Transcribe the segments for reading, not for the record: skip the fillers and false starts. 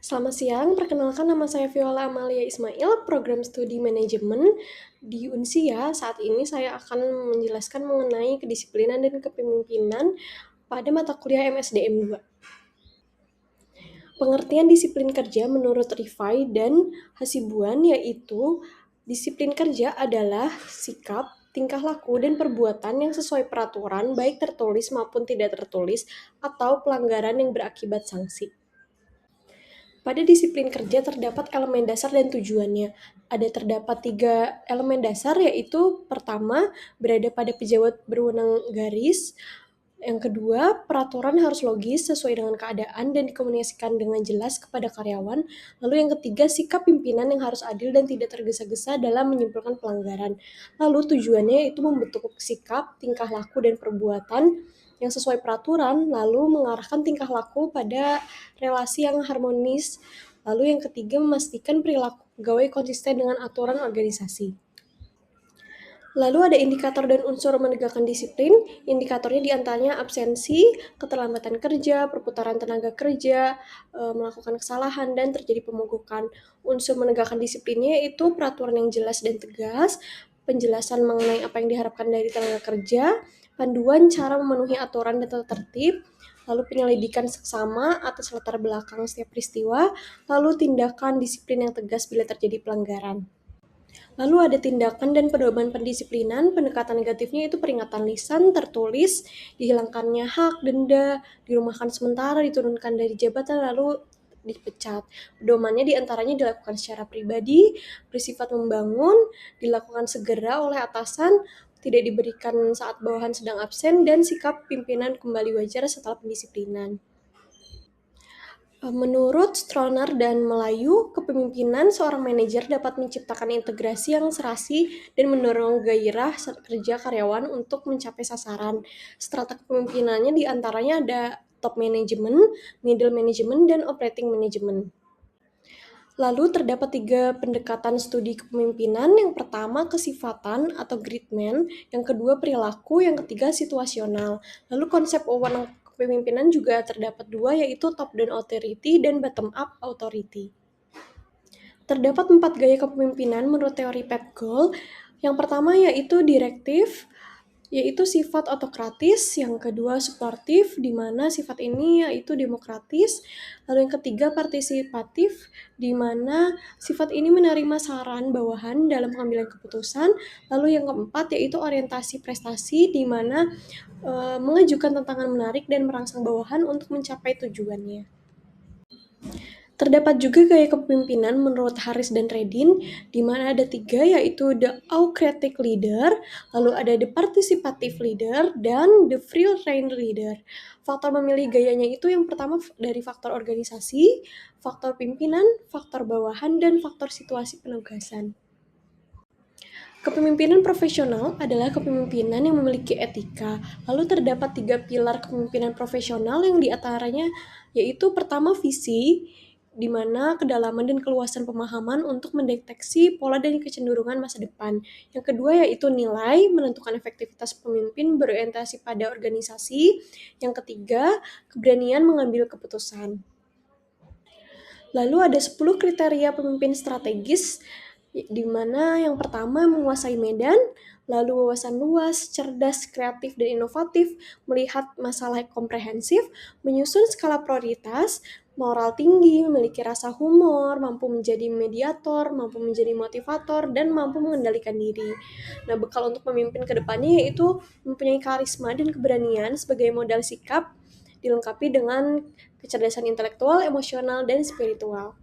Selamat siang, perkenalkan nama saya Viola Amalia Ismail, Program Studi Manajemen di Unsia. Saat ini saya akan menjelaskan mengenai kedisiplinan dan kepemimpinan pada mata kuliah MSDM 2. Pengertian disiplin kerja menurut Rifai dan Hasibuan yaitu disiplin kerja adalah sikap, tingkah laku, dan perbuatan yang sesuai peraturan baik tertulis maupun tidak tertulis atau pelanggaran yang berakibat sanksi. Pada disiplin kerja terdapat elemen dasar dan tujuannya. Terdapat 3 elemen dasar yaitu pertama, berada pada pejabat berwenang garis. Yang kedua, peraturan harus logis sesuai dengan keadaan dan dikomunikasikan dengan jelas kepada karyawan. Lalu yang ketiga, sikap pimpinan yang harus adil dan tidak tergesa-gesa dalam menyimpulkan pelanggaran. Lalu tujuannya itu membentuk sikap, tingkah laku, dan perbuatan yang sesuai peraturan, lalu mengarahkan tingkah laku pada relasi yang harmonis. Lalu yang ketiga, memastikan perilaku pegawai konsisten dengan aturan organisasi. Lalu ada indikator dan unsur menegakkan disiplin. Indikatornya diantaranya absensi, keterlambatan kerja, perputaran tenaga kerja, melakukan kesalahan, dan terjadi pemogokan. Unsur menegakkan disiplinnya yaitu peraturan yang jelas dan tegas, penjelasan mengenai apa yang diharapkan dari tenaga kerja, panduan cara memenuhi aturan dan tata tertib, lalu penyelidikan seksama atas latar belakang setiap peristiwa, lalu tindakan disiplin yang tegas bila terjadi pelanggaran. Lalu ada tindakan dan pedoman pendisiplinan. Pendekatan negatifnya itu peringatan lisan, tertulis, dihilangkannya hak, denda, dirumahkan sementara, diturunkan dari jabatan, lalu dipecat. Pedomannya diantaranya dilakukan secara pribadi, bersifat membangun, dilakukan segera oleh atasan, tidak diberikan saat bawahan sedang absen, dan sikap pimpinan kembali wajar setelah pendisiplinan. Menurut Stroner dan Melayu, kepemimpinan seorang manajer dapat menciptakan integrasi yang serasi dan mendorong gairah kerja karyawan untuk mencapai sasaran. Strata kepemimpinannya diantaranya ada top management, middle management, dan operating management. Lalu terdapat 3 pendekatan studi kepemimpinan. Yang pertama kesifatan atau gridman, yang kedua perilaku, yang ketiga situasional. Lalu konsep wewenang kepemimpinan juga terdapat 2 yaitu top down authority dan bottom up authority. Terdapat 4 gaya kepemimpinan menurut teori Pat Gould. Yang pertama yaitu direktif, yaitu sifat autokratis. Yang kedua suportif, di mana sifat ini yaitu demokratis. Lalu yang ketiga partisipatif, di mana sifat ini menerima saran bawahan dalam pengambilan keputusan. Lalu yang keempat yaitu orientasi prestasi, di mana mengajukan tantangan menarik dan merangsang bawahan untuk mencapai tujuannya. Terdapat juga gaya kepemimpinan menurut Harris dan Redin, di mana ada 3 yaitu the autocratic leader, lalu ada the participative leader, dan the free rein leader. Faktor memilih gayanya itu yang pertama dari faktor organisasi, faktor pimpinan, faktor bawahan, dan faktor situasi penugasan. Kepemimpinan profesional adalah kepemimpinan yang memiliki etika. Lalu terdapat 3 pilar kepemimpinan profesional yang diantaranya yaitu pertama visi, di mana kedalaman dan keluasan pemahaman untuk mendeteksi pola dan kecenderungan masa depan. Yang kedua yaitu nilai, menentukan efektivitas pemimpin berorientasi pada organisasi. Yang ketiga, keberanian mengambil keputusan. Lalu ada 10 kriteria pemimpin strategis, di mana yang pertama menguasai medan, lalu wawasan luas, cerdas, kreatif, dan inovatif, melihat masalah komprehensif, menyusun skala prioritas, moral tinggi, memiliki rasa humor, mampu menjadi mediator, mampu menjadi motivator, dan mampu mengendalikan diri. Nah, bekal untuk pemimpin ke depannya yaitu mempunyai karisma dan keberanian sebagai modal sikap, dilengkapi dengan kecerdasan intelektual, emosional, dan spiritual.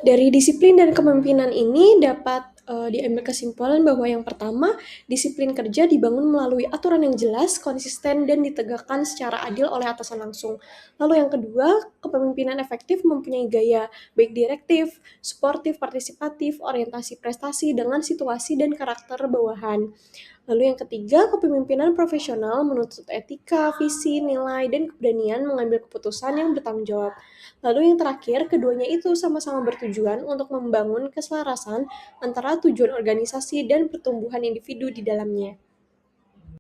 Dari disiplin dan kepemimpinan ini dapat diambil kesimpulan bahwa yang pertama, disiplin kerja dibangun melalui aturan yang jelas, konsisten, dan ditegakkan secara adil oleh atasan langsung. Lalu yang kedua, kepemimpinan efektif mempunyai gaya baik direktif, suportif, partisipatif, orientasi prestasi dengan situasi dan karakter bawahan. Lalu yang ketiga, kepemimpinan profesional menuntut etika, visi, nilai, dan keberanian mengambil keputusan yang bertanggung jawab. Lalu yang terakhir, keduanya itu sama-sama bertujuan untuk membangun keselarasan antara tujuan organisasi dan pertumbuhan individu di dalamnya.